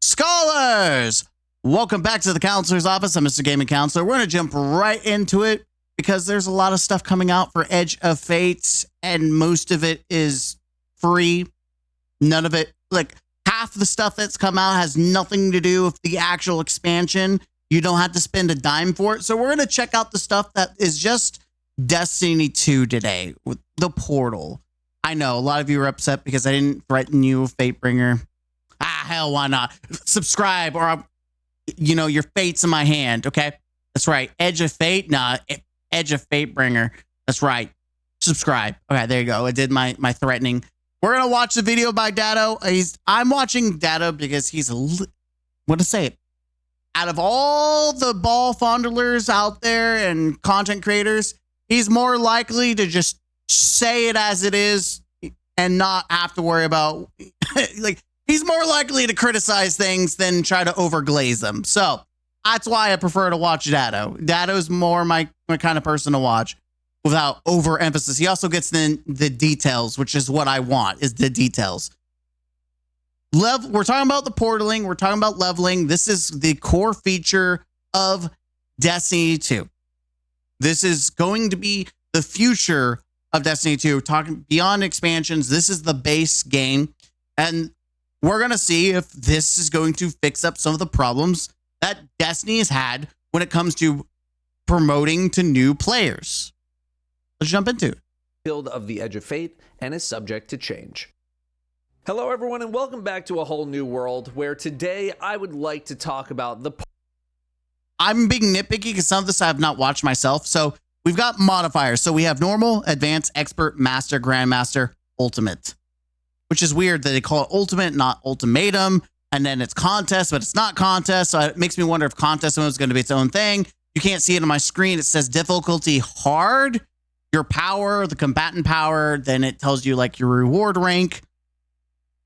Scholars, welcome back to the counselor's office. I'm Mr. Gaming Counselor. We're going to jump right into it because there's a lot of stuff coming out for Edge of Fate, and most of it is free. None of it, like half the stuff that's come out has nothing to do with the actual expansion. You don't have to spend a dime for it. So we're going to check out the stuff that is just Destiny 2 today with the portal. I know a lot of you are upset because I didn't threaten you with Fatebringer. Hell, why not? Subscribe or, your fate's in my hand, okay? That's right. Edge of Fate? Nah, Edge of Fatebringer. That's right. Subscribe. Okay, there you go. I did my threatening. We're going to watch the video by Datto. I'm watching Datto because he's what to say it? Out of all the ball fondlers out there and content creators, he's more likely to just say it as it is and not have to worry about like he's more likely to criticize things than try to overglaze them. So that's why I prefer to watch Datto. Datto's more my kind of person to watch without overemphasis. He also gets in the details, which is what I want, is the details. We're talking about the portaling. We're talking about leveling. This is the core feature of Destiny 2. This is going to be the future of Destiny 2. We're talking beyond expansions. This is the base game. And we're going to see if this is going to fix up some of the problems that Destiny has had when it comes to promoting to new players. Let's jump into it. Build of the Edge of Fate and is subject to change. Hello everyone and welcome back to a whole new world where today I would like to talk about the... I'm being nitpicky because some of this I have not watched myself. So we've got modifiers. So we have normal, advanced, expert, master, grandmaster, ultimate. Which is weird that they call it ultimate, not ultimatum. And then it's contest, but it's not contest. So it makes me wonder if contest mode is going to be its own thing. You can't see it on my screen. It says difficulty hard, your power, the combatant power. Then it tells you like your reward rank.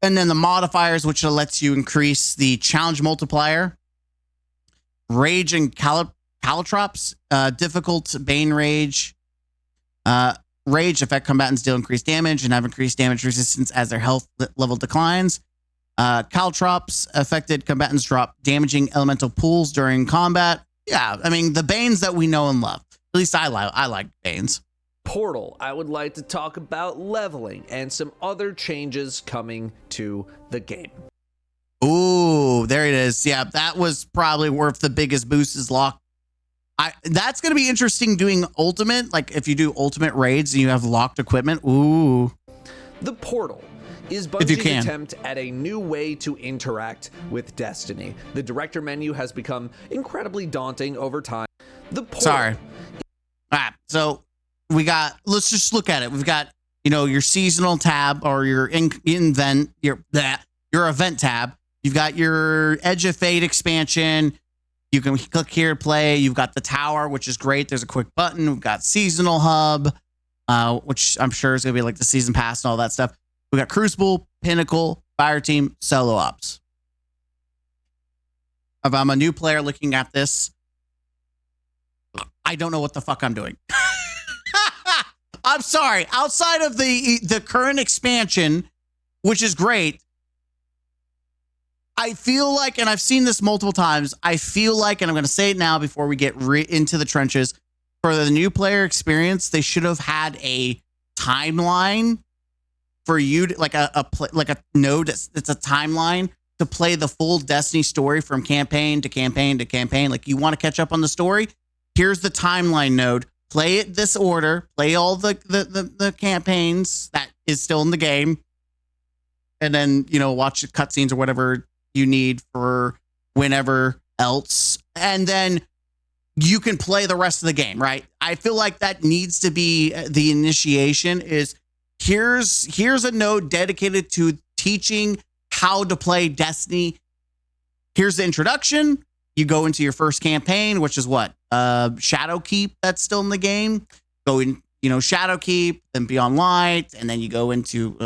And then the modifiers, which lets you increase the challenge multiplier. Rage and caltrops, difficult Bane Rage. Rage affect combatants deal increased damage and have increased damage resistance as their health level declines. Caltrops affected combatants drop damaging elemental pools during combat. Yeah, I mean, the Banes that we know and love. At least I like Banes. Portal, I would like to talk about leveling and some other changes coming to the game. Ooh, there it is. Yeah, that was probably worth the biggest boost is locked. That's going to be interesting doing ultimate, like if you do ultimate raids and you have locked equipment. Ooh. The Portal is Bungie's attempt at a new way to interact with Destiny. The director menu has become incredibly daunting over time. The Portal. Sorry. So we got, let's just look at it. We've got, your seasonal tab or your event tab. You've got your Edge of Fate expansion. You can click here to play. You've got the tower, which is great. There's a quick button. We've got seasonal hub, which I'm sure is going to be like the season pass and all that stuff. We've got Crucible, Pinnacle, Fireteam, Solo Ops. If I'm a new player looking at this, I don't know what the fuck I'm doing. I'm sorry. Outside of the current expansion, which is great, I feel like, and I've seen this multiple times, I feel like, and I'm going to say it now before we get into the trenches, for the new player experience, they should have had a timeline for you to, like a node that's a timeline to play the full Destiny story from campaign to campaign to campaign. Like you want to catch up on the story, here's the timeline node. Play it this order, play all the campaigns that is still in the game, and then, watch the cutscenes or whatever you need for whenever else, and then you can play the rest of the game, right? I feel like that needs to be the initiation. Is here's a node dedicated to teaching how to play Destiny. Here's the introduction. You go into your first campaign, which is what? Shadowkeep, that's still in the game. Go in, Shadowkeep, then Beyond Light, and then you go into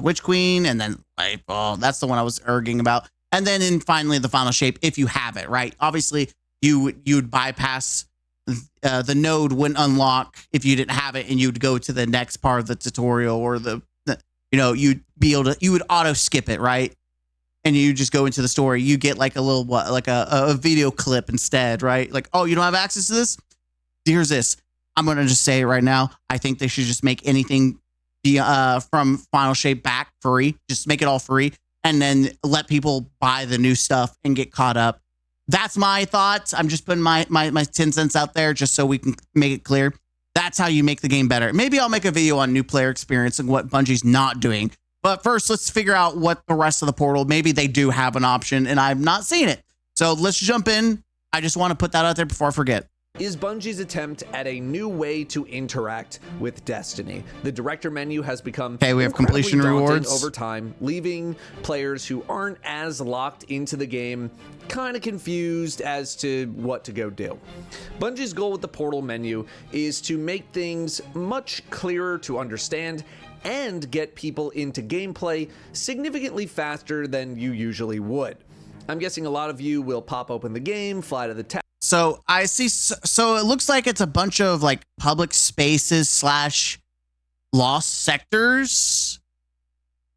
Witch Queen, and then Lightfall. That's the one I was arguing about. And then finally the final shape, if you have it, right? Obviously, you'd bypass the node wouldn't unlock if you didn't have it, and you'd go to the next part of the tutorial or you'd be able to, you would auto skip it, right? and you just go into the story, you get like a little, like a video clip instead, right? Like, oh, you don't have access to this? Here's this. I'm going to just say it right now. I think they should just make anything from Final Shape back free. Just make it all free and then let people buy the new stuff and get caught up. That's my thoughts. I'm just putting my 10 cents out there just so we can make it clear. That's how you make the game better. Maybe I'll make a video on new player experience and what Bungie's not doing. But first, let's figure out what the rest of the portal, maybe they do have an option and I've not seen it. So let's jump in. I just want to put that out there before I forget. Is Bungie's attempt at a new way to interact with Destiny. The director menu has become we have completion rewards over time, leaving players who aren't as locked into the game kind of confused as to what to go do. Bungie's goal with the portal menu is to make things much clearer to understand and get people into gameplay significantly faster than you usually would. I'm guessing a lot of you will pop open the game, fly to the town. So I see. So it looks like it's a bunch of like public spaces / lost sectors.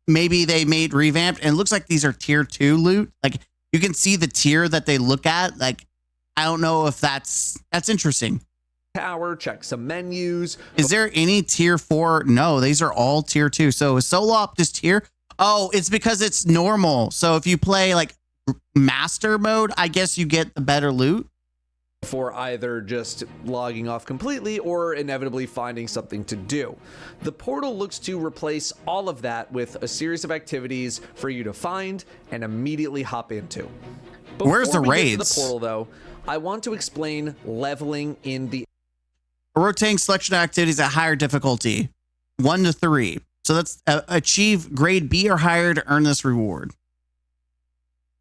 Maybe they made revamped, and it looks like these are tier 2 loot. Like you can see the tier that they look at. Like I don't know if that's interesting. Tower, check some menus. Is there any tier 4? No, these are all tier 2. So is solo op this tier? Oh, it's because it's normal. So if you play like master mode, I guess you get the better loot. For either just logging off completely or inevitably finding something to do. The portal looks to replace all of that with a series of activities for you to find and immediately hop into. Where's the raids? Get to the portal, though, I want to explain leveling in the a rotating selection of activities at higher difficulty, 1 to 3. So that's achieve grade B or higher to earn this reward.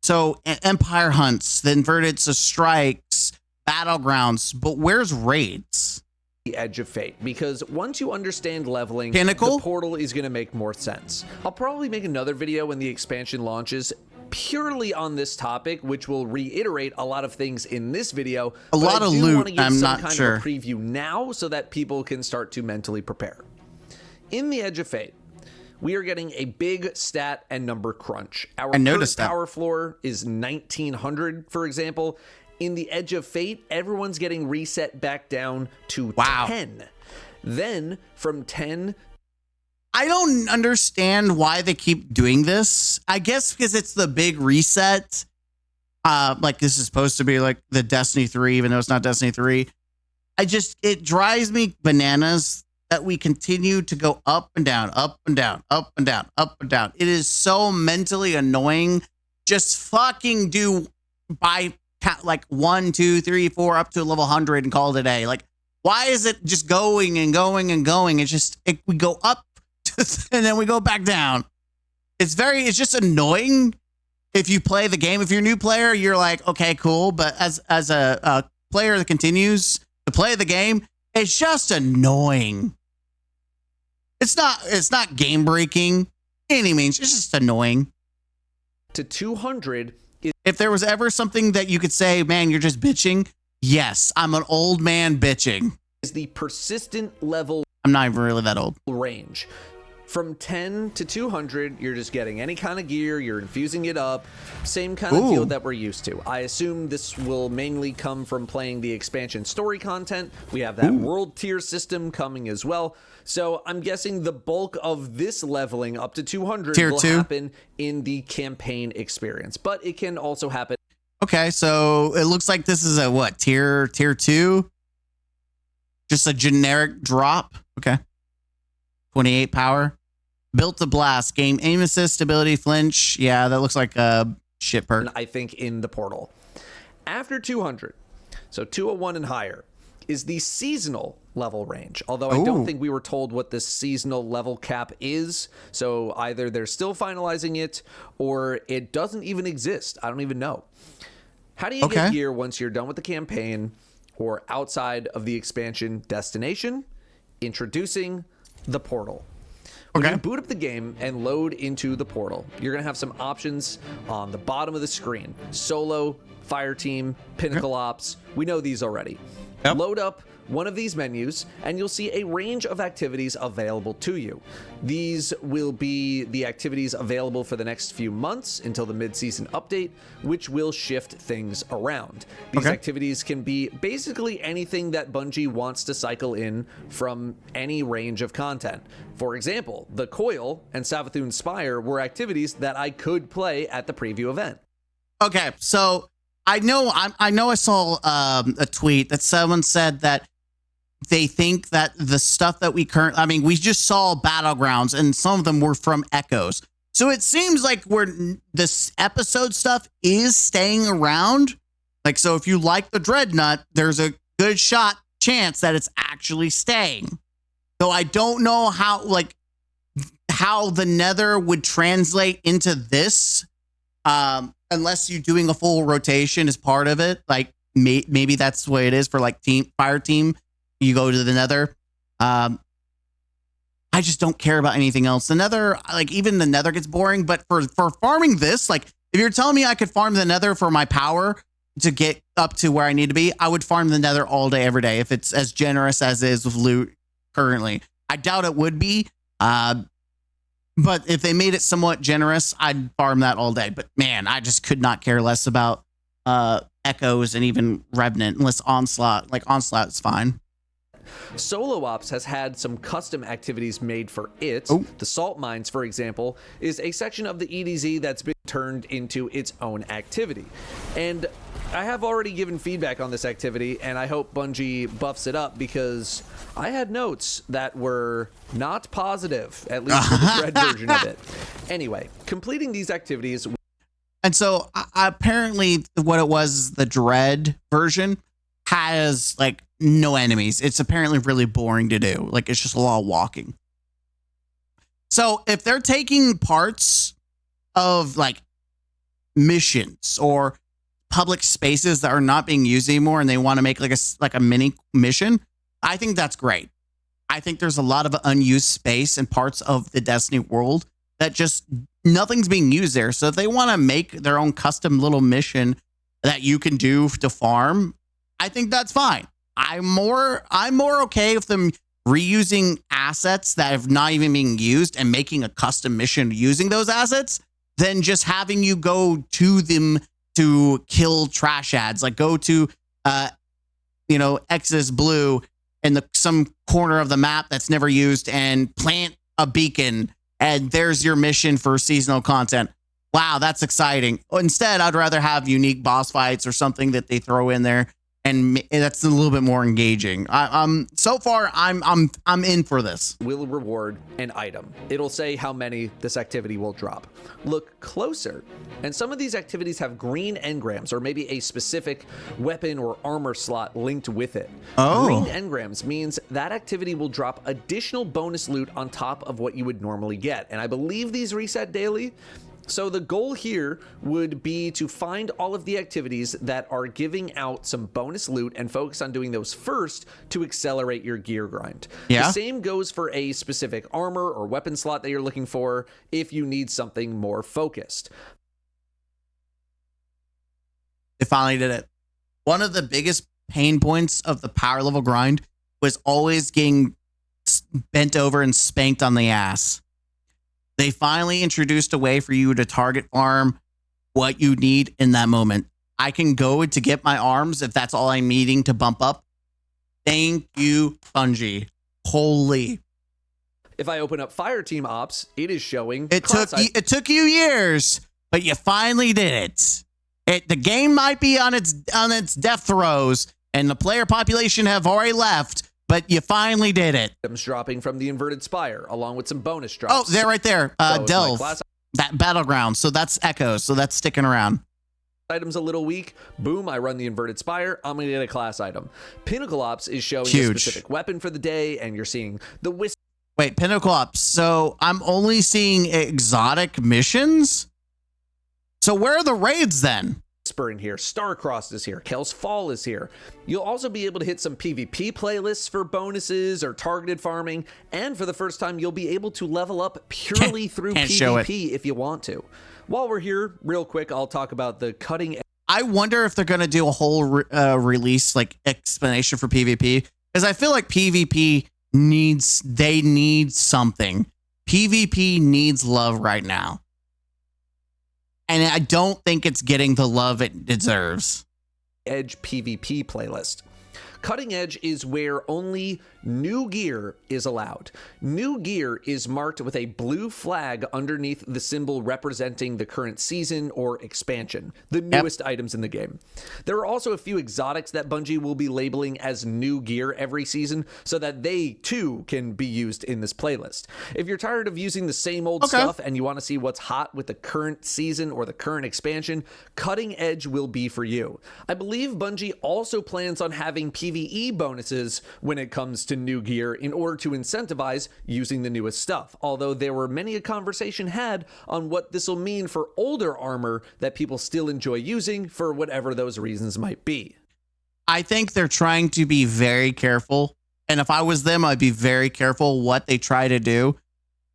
So Empire hunts, the inverted, so strikes, battlegrounds, but where's raids? The edge of fate, because once you understand leveling, Pinnacle? the portal is going to make more sense. I'll probably make another video when the expansion launches purely on this topic, which will reiterate a lot of things in this video. A lot of loot. I'm not sure. Of a preview now so that people can start to mentally prepare. In the edge of fate, we are getting a big stat and number crunch. Our current power floor is 1900, for example. In the edge of fate, everyone's getting reset back down to 10. Then from 10, I don't understand why they keep doing this. I guess because it's the big reset. Like this is supposed to be like the Destiny 3, even though it's not Destiny 3. It drives me bananas that we continue to go up and down, up and down, up and down, up and down. It is so mentally annoying. Just fucking do by like 1, 2, 3, 4 up to level 100 and call it a day. Like, why is it just going and going and going? It's just we go up and then we go back down. It's just annoying. If you play the game, if you're a new player, you're like, okay, cool. But as a player that continues to play the game, it's just annoying. It's not game breaking any means. It's just annoying. To 200. If there was ever something that you could say, man, you're just bitching. Yes, I'm an old man bitching. Is the persistent level. I'm not even really that old. Range. From 10 to 200, you're just getting any kind of gear, you're infusing it up, same kind of deal that we're used to. I assume this will mainly come from playing the expansion story content. We have that world tier system coming as well. So I'm guessing the bulk of this leveling up to 200 will happen in the campaign experience, but it can also happen. Okay, so it looks like this is a what, tier 2? Just a generic drop. Okay. 28 power. Built to blast. Game aim assist, ability, flinch. Yeah, that looks like a shit perk. I think in the portal. After 200, so 201 and higher, is the seasonal level range. Although I don't think we were told what the seasonal level cap is. So either they're still finalizing it or it doesn't even exist. I don't even know. How do you get gear once you're done with the campaign or outside of the expansion destination? Introducing the portal. When you boot up the game and load into the portal, you're going to have some options on the bottom of the screen. Solo, Fire Team, Pinnacle Ops. We know these already. Load up one of these menus, and you'll see a range of activities available to you. These will be the activities available for the next few months until the mid-season update, which will shift things around. These activities can be basically anything that Bungie wants to cycle in from any range of content. For example, the Coil and Savathûn Spire were activities that I could play at the preview event. Okay, so I know I saw a tweet that someone said that they think that the stuff that we we just saw Battlegrounds, and some of them were from Echoes. So it seems like this episode stuff is staying around. Like, so if you like the Dreadnought, there's a good chance that it's actually staying. So I don't know how the Nether would translate into this, unless you're doing a full rotation as part of it. Like maybe that's the way it is for like fire team. You go to the Nether. I just don't care about anything else. The Nether, even the Nether gets boring. But for farming this, if you're telling me I could farm the Nether for my power to get up to where I need to be, I would farm the Nether all day, every day, if it's as generous as it is with loot currently. I doubt it would be. But if they made it somewhat generous, I'd farm that all day. But man, I just could not care less about Echoes and even Revenant, unless Onslaught. Onslaught is fine. Solo Ops has had some custom activities made for it. The Salt Mines, for example, is a section of the EDZ that's been turned into its own activity. And I have already given feedback on this activity, and I hope Bungie buffs it up, because I had notes that were not positive, at least for the Dread version of it. Anyway, completing these activities. And so apparently what it was, the Dread version has no enemies. It's apparently really boring to do. It's just a lot of walking. So if they're taking parts of missions or public spaces that are not being used anymore, and they want to make a mini mission, I think that's great. I think there's a lot of unused space and parts of the Destiny world that just nothing's being used there. So if they want to make their own custom little mission that you can do to farm, I think that's fine. I'm more okay with them reusing assets that have not even been used and making a custom mission using those assets than just having you go to them to kill trash ads. Go to Exodus Blue in some corner of the map that's never used and plant a beacon, and there's your mission for seasonal content. Wow, that's exciting. Instead, I'd rather have unique boss fights or something that they throw in there, and that's a little bit more engaging. So far, I'm in for this. Will reward an item. It'll say how many this activity will drop. Look closer, and some of these activities have green engrams, or maybe a specific weapon or armor slot linked with it. Green engrams means that activity will drop additional bonus loot on top of what you would normally get, and I believe these reset daily. So the goal here would be to find all of the activities that are giving out some bonus loot and focus on doing those first to accelerate your gear grind. Yeah. The same goes for a specific armor or weapon slot that you're looking for if you need something more focused. They finally did it. One of the biggest pain points of the power level grind was always getting bent over and spanked on the ass. They finally introduced a way for you to target farm what you need in that moment. I can go to get my arms if that's all I'm needing to bump up. Thank you, Bungie. Holy. If I open up Fireteam Ops, it is showing. It took you years, but you finally did it. The game might be on its death throes, and the player population have already left, but you finally did it. Items dropping from the Inverted Spire, along with some bonus drops. Oh, they're right there. Delve, that battleground. So that's Echoes. So that's sticking around. Items a little weak. Boom, I run the Inverted Spire. I'm going to get a class item. Pinnacle Ops is showing a specific weapon for the day, and you're seeing the Wisp. Wait, Pinnacle Ops. So I'm only seeing exotic missions? So where are the raids then? In here, Starcrossed is here, Kel's Fall is here. You'll also be able to hit some PvP playlists for bonuses or targeted farming, and for the first time you'll be able to level up purely through PvP if you want to. While we're here, real quick, I'll talk about the cutting. I wonder if they're going to do a whole release explanation for PvP, Because I feel like PvP need something. PvP needs love right now. And I don't think it's getting the love it deserves. Edge PvP playlist. Cutting Edge is where only new gear is allowed. New gear is marked with a blue flag underneath the symbol representing the current season or expansion, the newest items in the game. There are also a few exotics that Bungie will be labeling as new gear every season so that they too can be used in this playlist. If you're tired of using the same old stuff and you want to see what's hot with the current season or the current expansion, Cutting Edge will be for you. I believe Bungie also plans on having PvE bonuses when it comes to new gear in order to incentivize using the newest stuff, although there were many a conversation had on what this will mean for older armor that people still enjoy using for whatever those reasons might be. I think they're trying to be very careful, and if I was them, I'd be very careful what they try to do,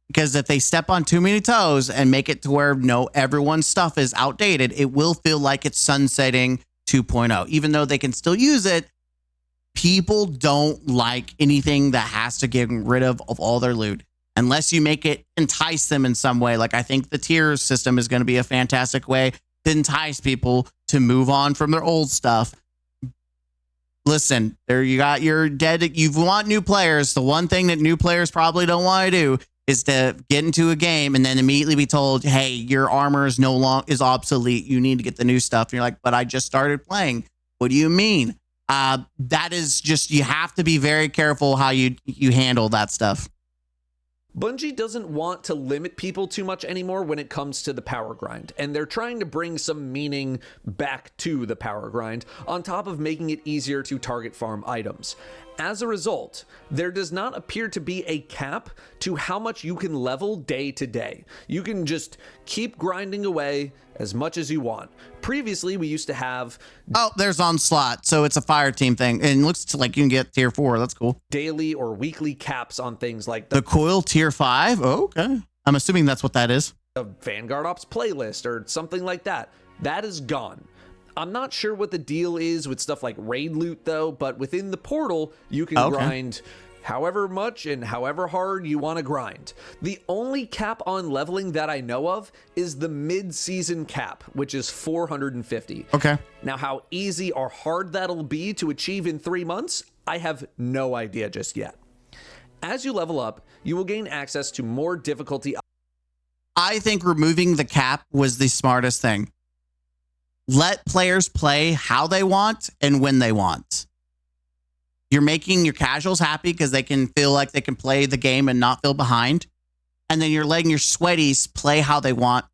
because if they step on too many toes and make it to where everyone's stuff is outdated, it will feel like it's sunsetting 2.0. Even though they can still use it, people don't like anything that has to get rid of all their loot unless you make it entice them in some way. Like, I think the tiers system is going to be a fantastic way to entice people to move on from their old stuff. Listen, there you got your you want new players. The one thing that new players probably don't want to do is to get into a game and then immediately be told, hey, your armor is is obsolete. You need to get the new stuff. And you're like, but I just started playing. What do you mean? That is just, you have to be very careful how you handle that stuff. Bungie doesn't want to limit people too much anymore when it comes to the power grind, and they're trying to bring some meaning back to the power grind on top of making it easier to target farm items. As a result, there does not appear to be a cap to how much you can level day to day. You can just keep grinding away as much as you want. Previously, we used to have... Oh, there's Onslaught, so it's a fire team thing. And it looks like you can get tier 4. That's cool. Daily or weekly caps on things like the Coil tier 5? Oh, okay. I'm assuming that's what that is. A Vanguard Ops playlist or something like that. That is gone. I'm not sure what the deal is with stuff like raid loot, though, but within the portal, you can grind however much and however hard you want to grind. The only cap on leveling that I know of is the mid-season cap, which is 450. Okay. Now, how easy or hard that'll be to achieve in 3 months, I have no idea just yet. As you level up, you will gain access to more difficulty. I think removing the cap was the smartest thing. Let players play how they want and when they want. You're making your casuals happy because they can feel like they can play the game and not feel behind. And then you're letting your sweaties play how they want.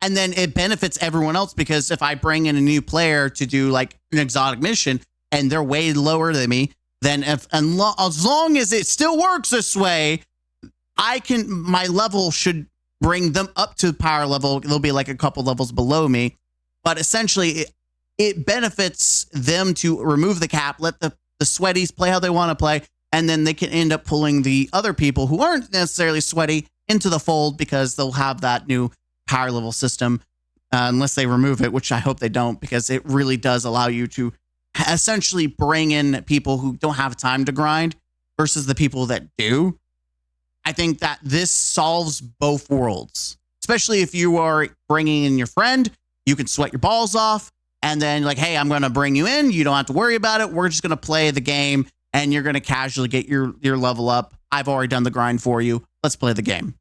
And then it benefits everyone else, because if I bring in a new player to do like an exotic mission and they're way lower than me, then as long as it still works this way, my level should bring them up to power level. They'll be like a couple levels below me. But essentially, it benefits them to remove the cap, let the sweaties play how they want to play, and then they can end up pulling the other people who aren't necessarily sweaty into the fold, because they'll have that new power level system, unless they remove it, which I hope they don't, because it really does allow you to essentially bring in people who don't have time to grind versus the people that do. I think that this solves both worlds, especially if you are bringing in your friend. You can sweat your balls off, and then like, hey, I'm going to bring you in. You don't have to worry about it. We're just going to play the game, and you're going to casually get your level up. I've already done the grind for you. Let's play the game.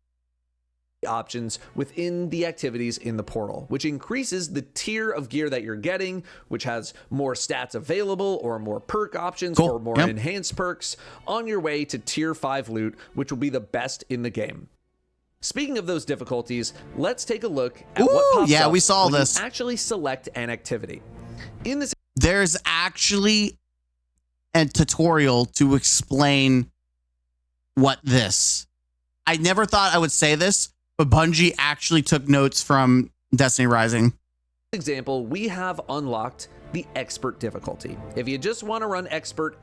Options within the activities in the portal, which increases the tier of gear that you're getting, which has more stats available or more perk options or more enhanced perks on your way to tier 5 loot, which will be the best in the game. Speaking of those difficulties, let's take a look at what pops up we saw when this. you actually select an activity. In this, there's actually a tutorial to explain what this. I never thought I would say this, but Bungie actually took notes from Destiny Rising. Example, we have unlocked the expert difficulty. If you just want to run expert,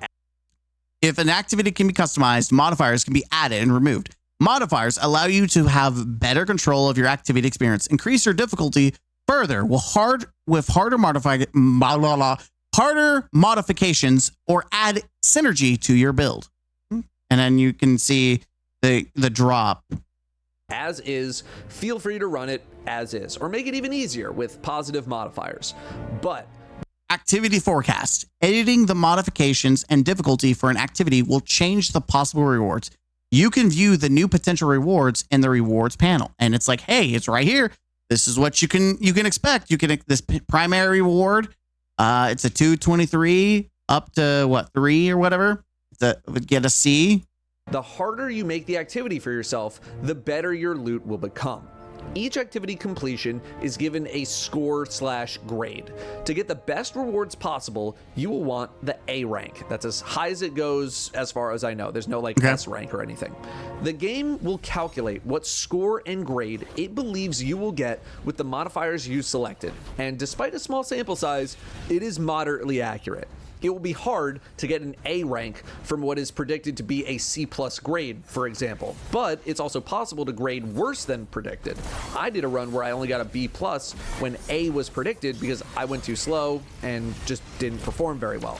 if an activity can be customized, modifiers can be added and removed. Modifiers allow you to have better control of your activity experience, increase your difficulty further with harder harder modifications or add synergy to your build. And then you can see the drop. As is, feel free to run it as is, or make it even easier with positive modifiers. But activity forecast. Editing the modifications and difficulty for an activity will change the possible rewards. You can view the new potential rewards in the rewards panel. And it's like, hey, it's right here. This is what you can expect. You can this primary reward. It's a 223 up to what, 3 or whatever. Get a C. The harder you make the activity for yourself, the better your loot will become. Each activity completion is given a score/grade. To get the best rewards possible, you will want the A rank. That's as high as it goes as far as I know. There's no like S rank or anything. The game will calculate what score and grade it believes you will get with the modifiers you selected. And despite a small sample size, it is moderately accurate. It will be hard to get an A rank from what is predicted to be a C+ grade, for example, but it's also possible to grade worse than predicted. I did a run where I only got a B+ when A was predicted because I went too slow and just didn't perform very well.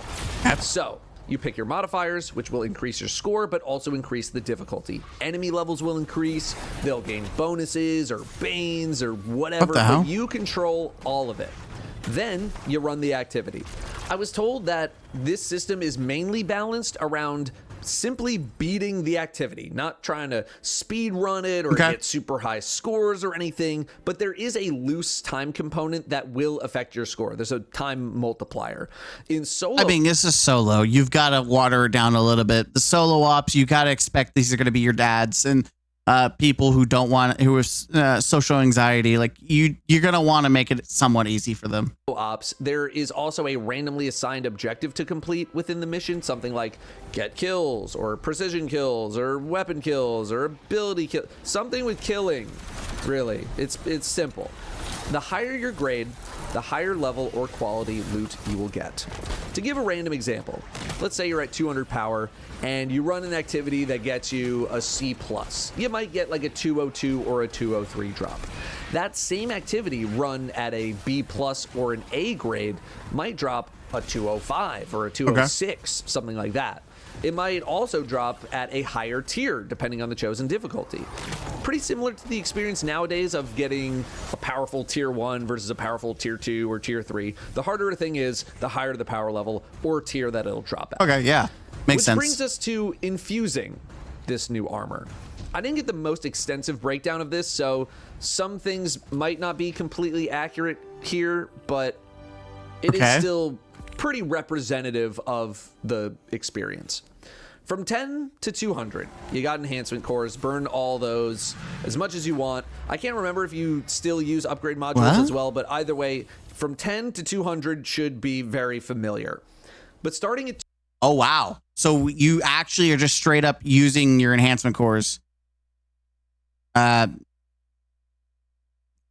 So you pick your modifiers, which will increase your score, but also increase the difficulty. Enemy levels will increase, they'll gain bonuses or banes or whatever, but you control all of it. Then you run the activity. I was told that this system is mainly balanced around simply beating the activity, not trying to speed run it or get super high scores or anything, but there is a loose time component that will affect your score. There's a time multiplier. In solo, I mean, this is solo. You've got to water it down a little bit. The solo ops, you got to expect these are going to be your dads and people who don't want, who have social anxiety. Like you're going to want to make it somewhat easy for them. Ops, there is also a randomly assigned objective to complete within the mission, something like get kills or precision kills or weapon kills or ability kill, something with killing. Really, it's simple. The higher your grade, the higher level or quality loot you will get. To give a random example, let's say you're at 200 power and you run an activity that gets you a C+. You might get like a 202 or a 203 drop. That same activity run at a B+ or an A grade might drop a 205 or a 206, something like that. It might also drop at a higher tier, depending on the chosen difficulty. Pretty similar to the experience nowadays of getting a powerful tier 1 versus a powerful tier 2 or tier 3. The harder a thing is, the higher the power level or tier that it'll drop at. Okay, yeah. Makes sense. Which brings us to infusing this new armor. I didn't get the most extensive breakdown of this, so some things might not be completely accurate here, but it is still pretty representative of the experience. From 10 to 200, you got enhancement cores. Burn all those as much as you want. I can't remember if you still use upgrade modules as well, but either way, from 10 to 200 should be very familiar. But starting at... Oh, wow. So you actually are just straight up using your enhancement cores. Yeah,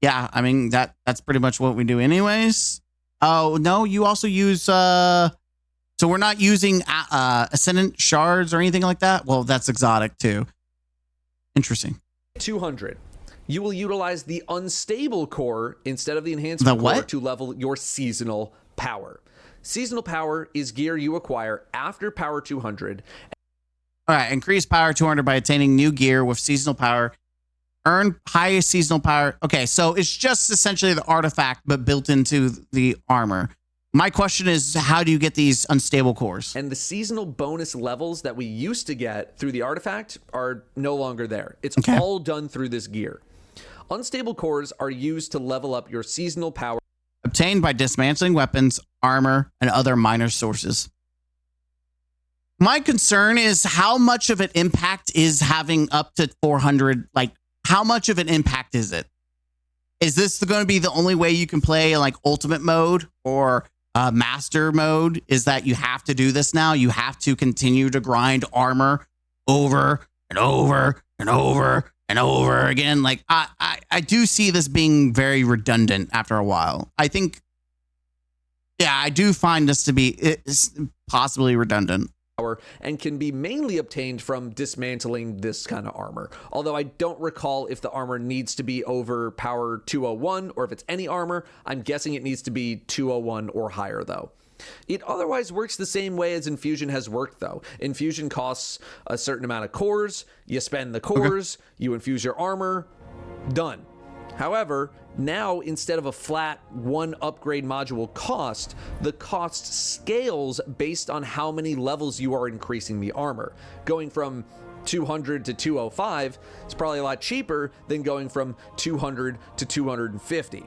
I mean, that's pretty much what we do anyways. Oh, no, you also use... So we're not using Ascendant shards or anything like that? Well, that's exotic too. Interesting. 200. You will utilize the unstable core instead of the enhancement core to level your seasonal power. Seasonal power is gear you acquire after power 200. All right, increase power 200 by attaining new gear with seasonal power. Earn highest seasonal power. Okay, so it's just essentially the artifact, but built into the armor. My question is, how do you get these unstable cores? And the seasonal bonus levels that we used to get through the artifact are no longer there. It's all done through this gear. Unstable cores are used to level up your seasonal power. Obtained by dismantling weapons, armor, and other minor sources. My concern is how much of an impact is having up to 400, like how much of an impact is it? Is this going to be the only way you can play like ultimate mode or master mode? Is that you have to do this now? You have to continue to grind armor over and over and over and over again. Like I do see this being very redundant after a while. I think, yeah, I do find this to be it's possibly redundant. and can be mainly obtained from dismantling this kind of armor. Although I don't recall if the armor needs to be over power 201 or if it's any armor. I'm guessing it needs to be 201 or higher though. It otherwise works the same way as Infusion has worked though. Infusion costs a certain amount of cores, you spend the cores, you infuse your armor, done. However, now instead of a flat one upgrade module cost, the cost scales based on how many levels you are increasing the armor. Going from 200 to 205 is probably a lot cheaper than going from 200 to 250.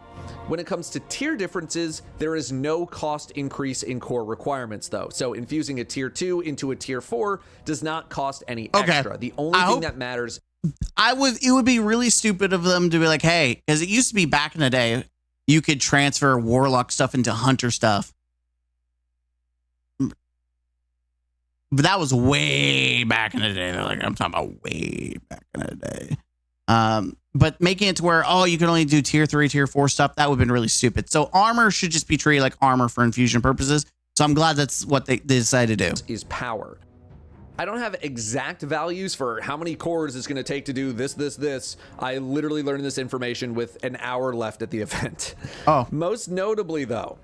When it comes to tier differences, there is no cost increase in core requirements though. So infusing a tier 2 into a tier 4 does not cost any extra. The only thing that matters, it would be really stupid of them to be like, hey, because it used to be back in the day, you could transfer warlock stuff into hunter stuff. But that was way back in the day. I'm talking about way back in the day. But making it to where, you can only do tier 3, tier 4 stuff, that would have been really stupid. So armor should just be treated like armor for infusion purposes. So I'm glad that's what they decided to do. Is power. I don't have exact values for how many cores it's going to take to do this. I literally learned this information with an hour left at the event. Most notably, though,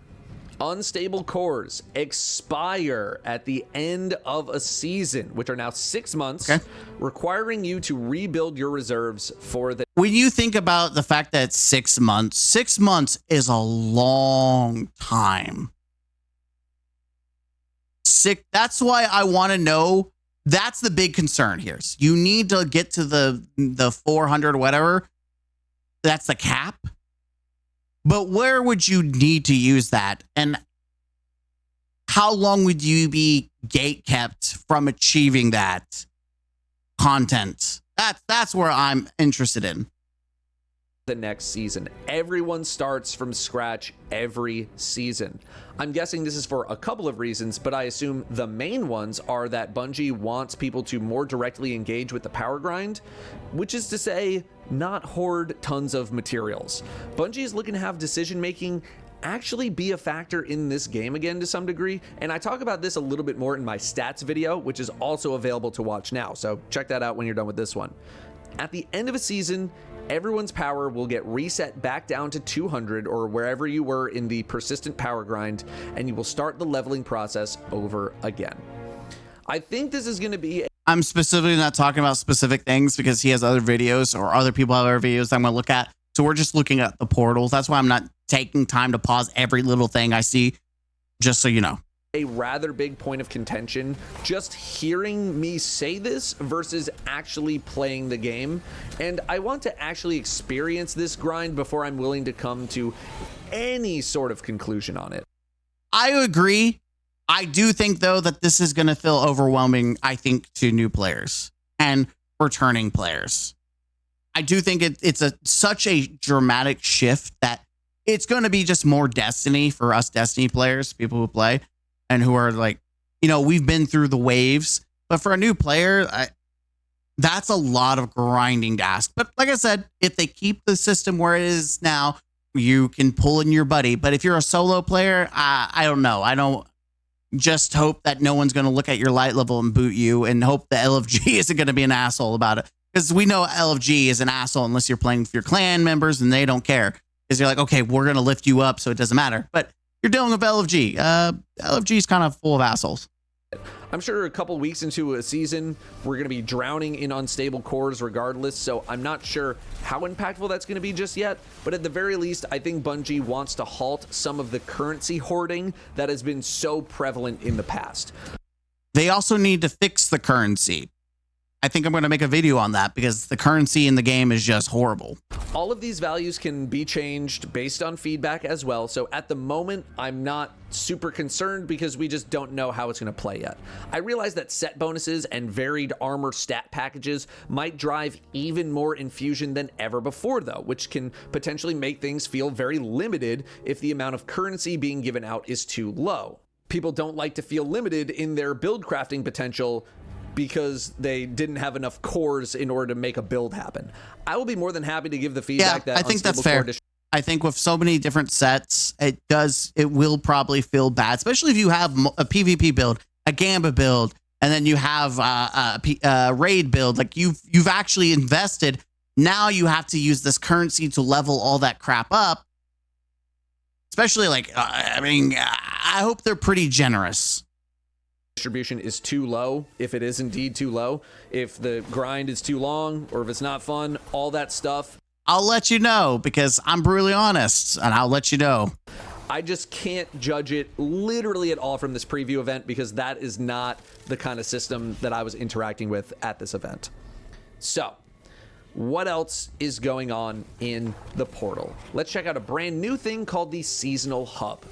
unstable cores expire at the end of a season, which are now 6 months, requiring you to rebuild your reserves for the... When you think about the fact that 6 months is a long time. That's why I want to know. That's the big concern here. You need to get to the 400 or whatever. That's the cap. But where would you need to use that? And how long would you be gate kept from achieving that content? That's where I'm interested in. The next season. Everyone starts from scratch every season. I'm guessing this is for a couple of reasons, but I assume the main ones are that Bungie wants people to more directly engage with the power grind, which is to say, not hoard tons of materials. Bungie is looking to have decision making actually be a factor in this game again to some degree, and I talk about this a little bit more in my stats video, which is also available to watch now, so check that out when you're done with this one. At the end of a season, everyone's power will get reset back down to 200 or wherever you were in the persistent power grind, and you will start the leveling process over again. I think this is going to be... I'm specifically not talking about specific things because he has other videos or other people have other videos I'm going to look at. So we're just looking at the portals. That's why I'm not taking time to pause every little thing I see, just so you know. A rather big point of contention just hearing me say this versus actually playing the game, and I want to actually experience this grind before I'm willing to come to any sort of conclusion on it. I agree. I do think though that this is going to feel overwhelming, I think, to new players and returning players. I do think it's such a dramatic shift that it's going to be just more Destiny for us Destiny players, people who play and who are like, we've been through the waves, but for a new player, that's a lot of grinding to ask. But like I said, if they keep the system where it is now, you can pull in your buddy. But if you're a solo player, I don't know. I don't just hope that no one's going to look at your light level and boot you, and hope the LFG isn't going to be an asshole about it. Because we know LFG is an asshole unless you're playing with your clan members and they don't care. Because you're like, okay, we're going to lift you up, so it doesn't matter. But you're dealing with LFG. LFG is kind of full of assholes. I'm sure a couple weeks into a season, we're going to be drowning in unstable cores regardless, so I'm not sure how impactful that's going to be just yet, but at the very least, I think Bungie wants to halt some of the currency hoarding that has been so prevalent in the past. They also need to fix the currency. I think I'm going to make a video on that because the currency in the game is just horrible. All of these values can be changed based on feedback as well. So at the moment, I'm not super concerned because we just don't know how it's going to play yet. I realize that set bonuses and varied armor stat packages might drive even more infusion than ever before though, which can potentially make things feel very limited if the amount of currency being given out is too low. People don't like to feel limited in their build crafting potential because they didn't have enough cores in order to make a build happen. I will be more than happy to give the feedback that I think that's fair. I think with so many different sets, it will probably feel bad, especially if you have a PvP build, a Gamba build, and then you have a raid build. Like you've actually invested. Now you have to use this currency to level all that crap up. Especially like, I hope they're pretty generous. Distribution is too low, if it is indeed too low, if the grind is too long, or if it's not fun, all that stuff. I'll let you know because I'm brutally honest, and I'll let you know. I just can't judge it literally at all from this preview event because that is not the kind of system that I was interacting with at this event. So, what else is going on in the portal? Let's check out a brand new thing called the Seasonal Hub.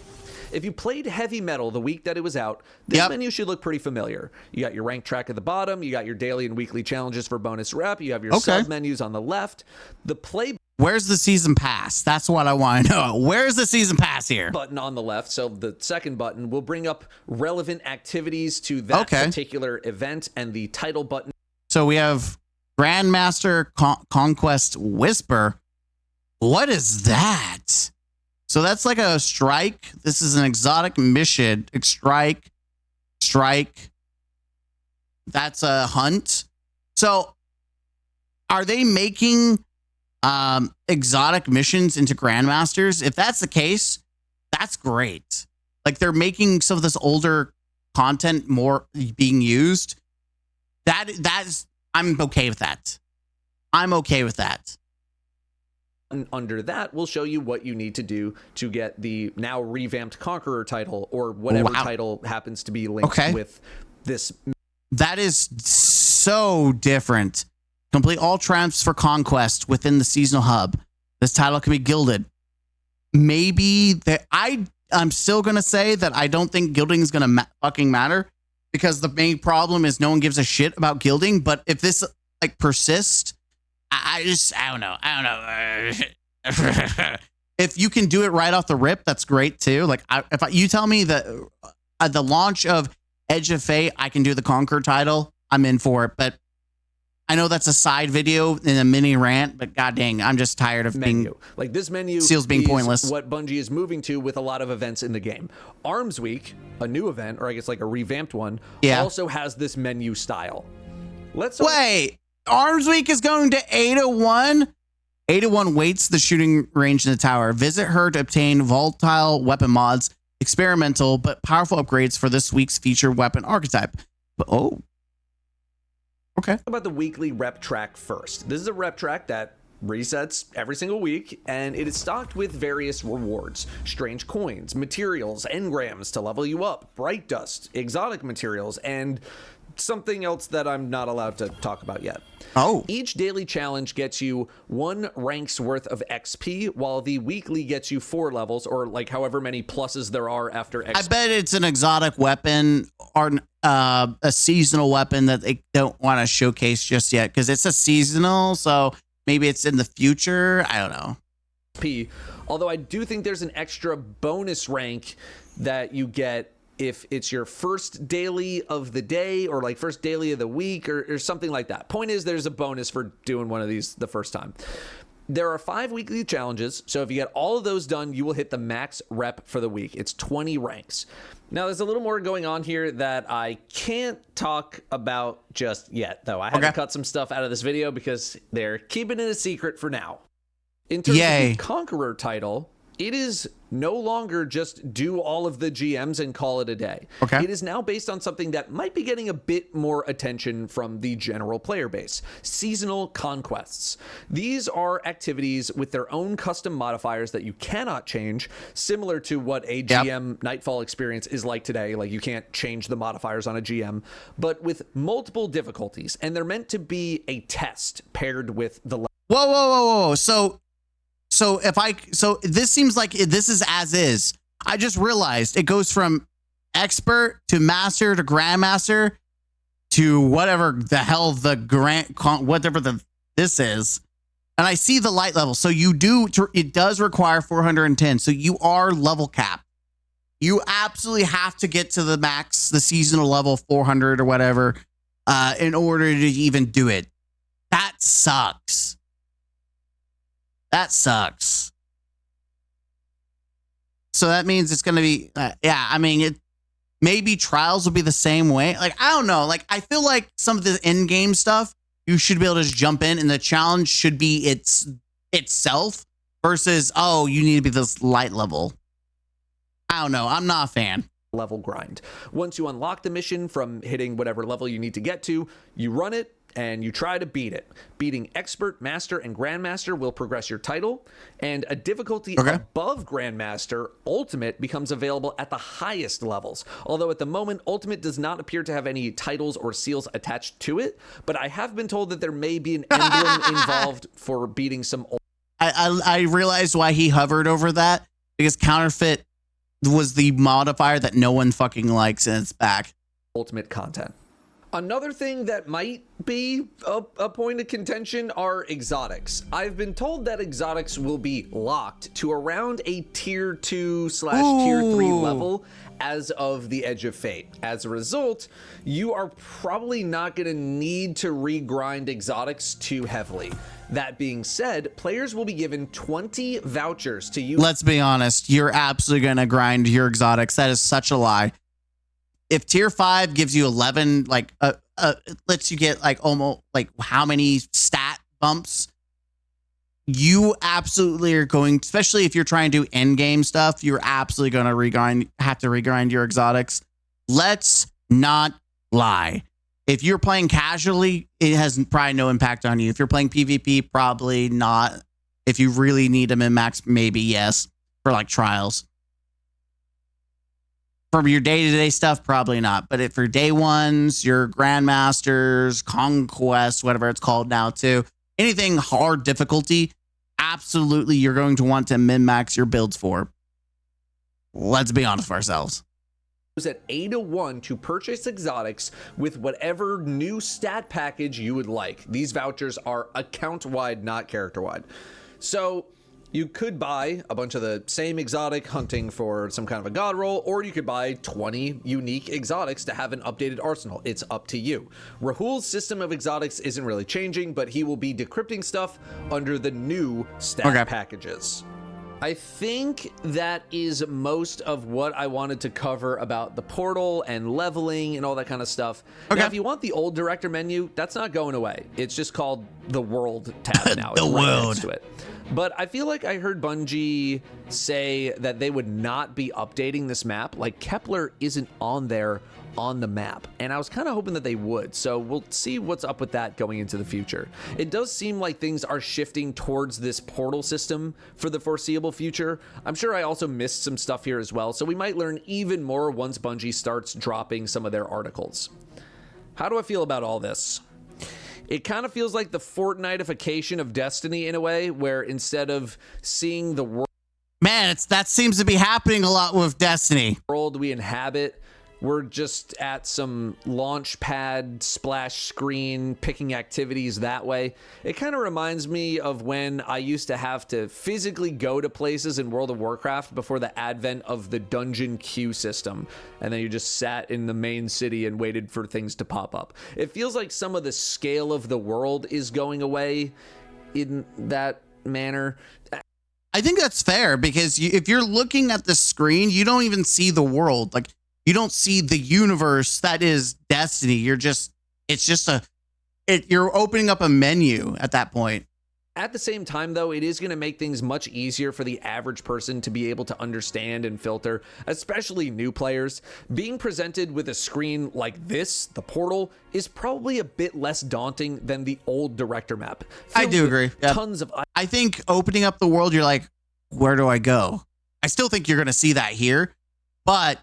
If you played Heavy Metal the week that it was out, this menu should look pretty familiar. You got your rank track at the bottom, you got your daily and weekly challenges for bonus rep, you have your sub menus on the left. The play Where's the season pass? That's what I want to know. Where's the season pass here? Button on the left. So the second button will bring up relevant activities to that particular event, and the title button. So we have Grandmaster Conquest Whisper. What is that? So that's like a strike. This is an exotic mission. Strike. That's a hunt. So are they making exotic missions into Grandmasters? If that's the case, that's great. Like they're making some of this older content more being used. That's I'm okay with that. I'm okay with that. And under that, we'll show you what you need to do to get the now revamped Conqueror title or whatever title happens to be linked with this. That is so different. Complete all triumphs for conquest within the seasonal hub. This title can be gilded. Maybe that I'm still going to say that I don't think gilding is going to fucking matter because the main problem is no one gives a shit about gilding. But if this like persists, I don't know. If you can do it right off the rip, that's great too. Like you tell me that at the launch of Edge of Fate, I can do the Conqueror title, I'm in for it. But I know that's a side video in a mini rant, but god dang, I'm just tired of being like this menu seals being pointless. What Bungie is moving to with a lot of events in the game. Arms Week, a new event, or I guess like a revamped one, also has this menu style. Wait, Arms Week is going to Ada 1? Ada 1 waits the shooting range in the tower. Visit her to obtain volatile weapon mods, experimental but powerful upgrades for this week's featured weapon archetype. But okay. About the weekly rep track first. This is a rep track that resets every single week, and it is stocked with various rewards, strange coins, materials, engrams to level you up, bright dust, exotic materials, and something else that I'm not allowed to talk about yet. Each daily challenge gets you 1 rank's worth of XP, while the weekly gets you 4 levels, or like however many pluses there are after XP. I bet it's an exotic weapon or a seasonal weapon that they don't want to showcase just yet because it's a seasonal, so maybe it's in the future. I don't know. Although I do think there's an extra bonus rank that you get if it's your first daily of the day or like first daily of the week or something like that. Point is, there's a bonus for doing one of these the first time. There are 5 weekly challenges, so if you get all of those done, you will hit the max rep for the week. It's 20 ranks. Now, there's a little more going on here that I can't talk about just yet, though. I had to cut some stuff out of this video because they're keeping it a secret for now. In terms of the Conqueror title, it is no longer just do all of the GMs and call it a day. It is now based on something that might be getting a bit more attention from the general player base. Seasonal conquests. These are activities with their own custom modifiers that you cannot change, similar to what a GM Nightfall experience is like today. Like you can't change the modifiers on a GM, but with multiple difficulties. And they're meant to be a test paired with the... Whoa. So this seems like this is as is. I just realized it goes from expert to master to grandmaster to whatever the hell this is. And I see the light level. So it does require 410. So you are level capped. You absolutely have to get to the max, the seasonal level 400 or whatever, in order to even do it. That sucks. That sucks. So that means it's going to be, maybe trials will be the same way. Like, I don't know. Like, I feel like some of the in-game stuff, you should be able to just jump in, and the challenge should be itself versus, oh, you need to be this light level. I don't know. I'm not a fan. Level grind. Once you unlock the mission from hitting whatever level you need to get to, you run it and you try to beat it. Beating Expert, Master, and Grandmaster will progress your title, and a difficulty above Grandmaster, Ultimate, becomes available at the highest levels. Although at the moment, Ultimate does not appear to have any titles or seals attached to it, but I have been told that there may be an emblem involved for beating some... I realized why he hovered over that, because Counterfeit was the modifier that no one fucking likes, and it's back. Ultimate content. Another thing that might be a point of contention are exotics. I've been told that exotics will be locked to around a tier 2/tier 3 level as of the Edge of Fate. As a result, you are probably not going to need to regrind exotics too heavily. That being said, players will be given 20 vouchers to use. Let's be honest, you're absolutely going to grind your exotics. That is such a lie. If tier 5 gives you 11, like lets you get like almost like how many stat bumps, you absolutely are going, especially if you're trying to do end game stuff, you're absolutely going to have to regrind your exotics. Let's not lie. If you're playing casually, it has probably no impact on you. If you're playing PvP, probably not. If you really need them in max, maybe yes, for like trials. For your day-to-day stuff, probably not. But for day ones, your Grandmasters, Conquest, whatever it's called now too, anything hard difficulty, absolutely you're going to want to min-max your builds for. Let's be honest with ourselves. At 801 to purchase exotics with whatever new stat package you would like. These vouchers are account-wide, not character-wide. So you could buy a bunch of the same exotic hunting for some kind of a god roll, or you could buy 20 unique exotics to have an updated arsenal. It's up to you. Rahul's system of exotics isn't really changing, but he will be decrypting stuff under the new stat packages. I think that is most of what I wanted to cover about the portal and leveling and all that kind of stuff. Now, if you want the old director menu, that's not going away. It's just called the world tab now. The world. Next to it. But I feel like I heard Bungie say that they would not be updating this map. Like, Kepler isn't on there on the map, and I was kind of hoping that they would, so we'll see what's up with that going into the future. It does seem like things are shifting towards this portal system for the foreseeable future. I'm sure I also missed some stuff here as well, so we might learn even more once Bungie starts dropping some of their articles. How do I feel about all this? It kind of feels like the fortnitification of Destiny in a way, where instead of seeing the world, man, that seems to be happening a lot with Destiny. World we inhabit, we're just at some launch pad splash screen picking activities that way. It kind of reminds me of when I used to have to physically go to places in World of Warcraft before the advent of the dungeon queue system, and then you just sat in the main city and waited for things to pop up. It feels like some of the scale of the world is going away in that manner. I think that's fair, because if you're looking at the screen, you don't even see the world. Like, you don't see the universe that is Destiny. You're opening up a menu at that point. At the same time, though, it is going to make things much easier for the average person to be able to understand and filter, especially new players. Being presented with a screen like this, the portal, is probably a bit less daunting than the old director map. I do agree. Tons of... I think opening up the world, you're like, where do I go? I still think you're going to see that here, but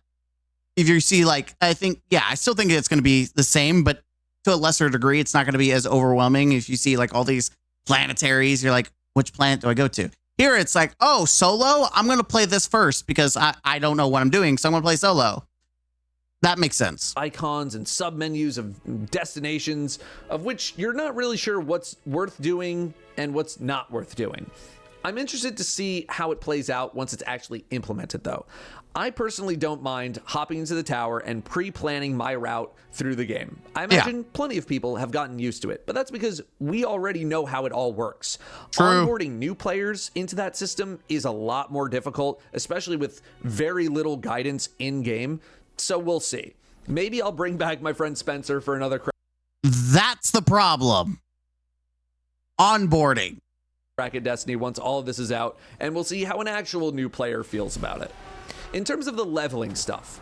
if you see, like, I still think it's going to be the same, but to a lesser degree, it's not going to be as overwhelming. If you see like all these planetaries, you're like, which planet do I go to? Here, it's like, oh, solo? I'm going to play this first because I don't know what I'm doing, so I'm going to play solo. That makes sense. Icons and submenus of destinations, of which you're not really sure what's worth doing and what's not worth doing. I'm interested to see how it plays out once it's actually implemented, though. I personally don't mind hopping into the tower and pre-planning my route through the game. I imagine plenty of people have gotten used to it, but that's because we already know how it all works. True. Onboarding new players into that system is a lot more difficult, especially with very little guidance in-game. So we'll see. Maybe I'll bring back my friend Spencer for another That's the problem. Onboarding. crack at Destiny once all of this is out, and we'll see how an actual new player feels about it. In terms of the leveling stuff,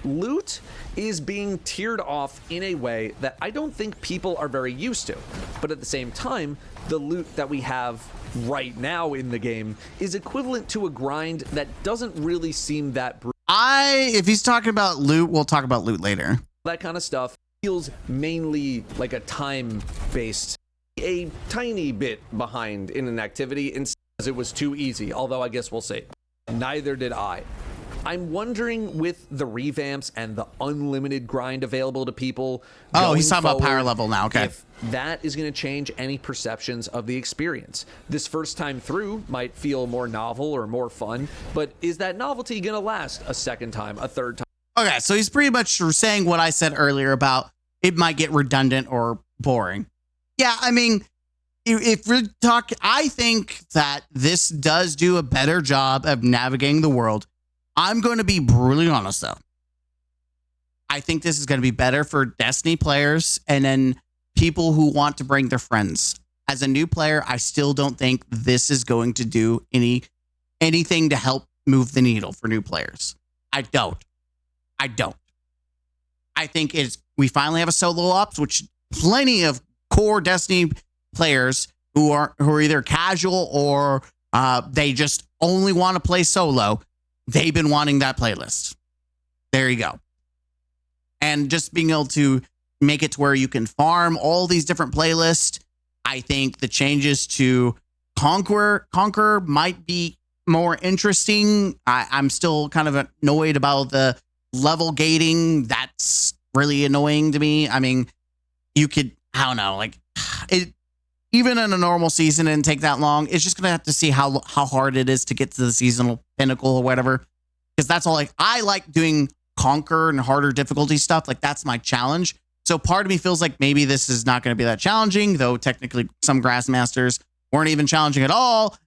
loot is being tiered off in a way that I don't think people are very used to. But at the same time, the loot that we have right now in the game is equivalent to a grind that doesn't really seem that brutal. If he's talking about loot, we'll talk about loot later. That kind of stuff feels mainly like a time-based, a tiny bit behind in an activity instead it was too easy, although I guess we'll see. Neither did I. I'm wondering with the revamps and the unlimited grind available to people. Oh, he's talking about power level now. Okay. If that is going to change any perceptions of the experience. This first time through might feel more novel or more fun, but is that novelty going to last a second time, a third time? Okay, so he's pretty much saying what I said earlier about it might get redundant or boring. Yeah, I mean, if we're talking, I think that this does do a better job of navigating the world. I'm going to be brutally honest, though. I think this is going to be better for Destiny players and then people who want to bring their friends. As a new player, I still don't think this is going to do anything to help move the needle for new players. I don't. I think we finally have a solo ops, which plenty of core Destiny players who are either casual or they just only want to play solo. They've been wanting that playlist. There you go. And just being able to make it to where you can farm all these different playlists. I think the changes to Conqueror might be more interesting. I'm still kind of annoyed about the level gating. That's really annoying to me. I mean, you could, I don't know, like it, even in a normal season, it didn't take that long. It's just going to have to see how hard it is to get to the seasonal pinnacle or whatever. Because that's all I like doing Conqueror and harder difficulty stuff. Like that's my challenge. So part of me feels like maybe this is not going to be that challenging, though technically some Grassmasters weren't even challenging at all.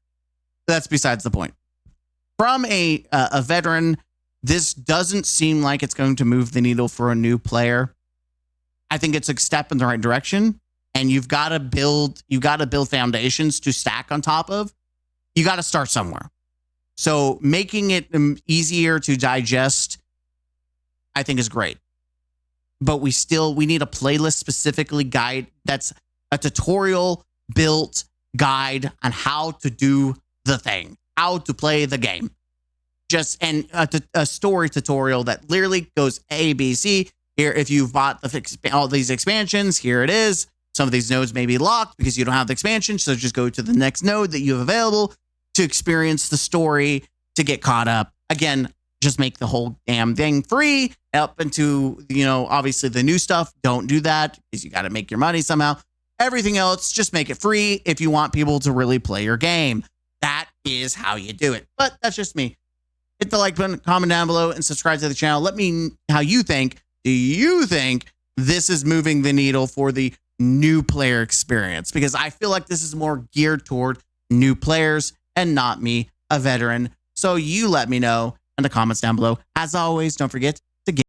That's besides the point. From a veteran, this doesn't seem like it's going to move the needle for a new player. I think it's a step in the right direction. And you've got to build foundations to stack on top of. You got to start somewhere. So making it easier to digest, I think is great. But we need a playlist specifically guide that's a tutorial built guide on how to do the thing, how to play the game. And a story tutorial that literally goes A, B, C. Here, if you've bought all these expansions, here it is. Some of these nodes may be locked because you don't have the expansion. So just go to the next node that you have available to experience the story, to get caught up. Again, just make the whole damn thing free up into, obviously the new stuff. Don't do that because you got to make your money somehow. Everything else, just make it free if you want people to really play your game. That is how you do it. But that's just me. Hit the like button, comment down below, and subscribe to the channel. Let me know how you think. Do you think this is moving the needle for the new player experience? Because I feel like this is more geared toward new players and not me, a veteran. So you let me know in the comments down below. As always, don't forget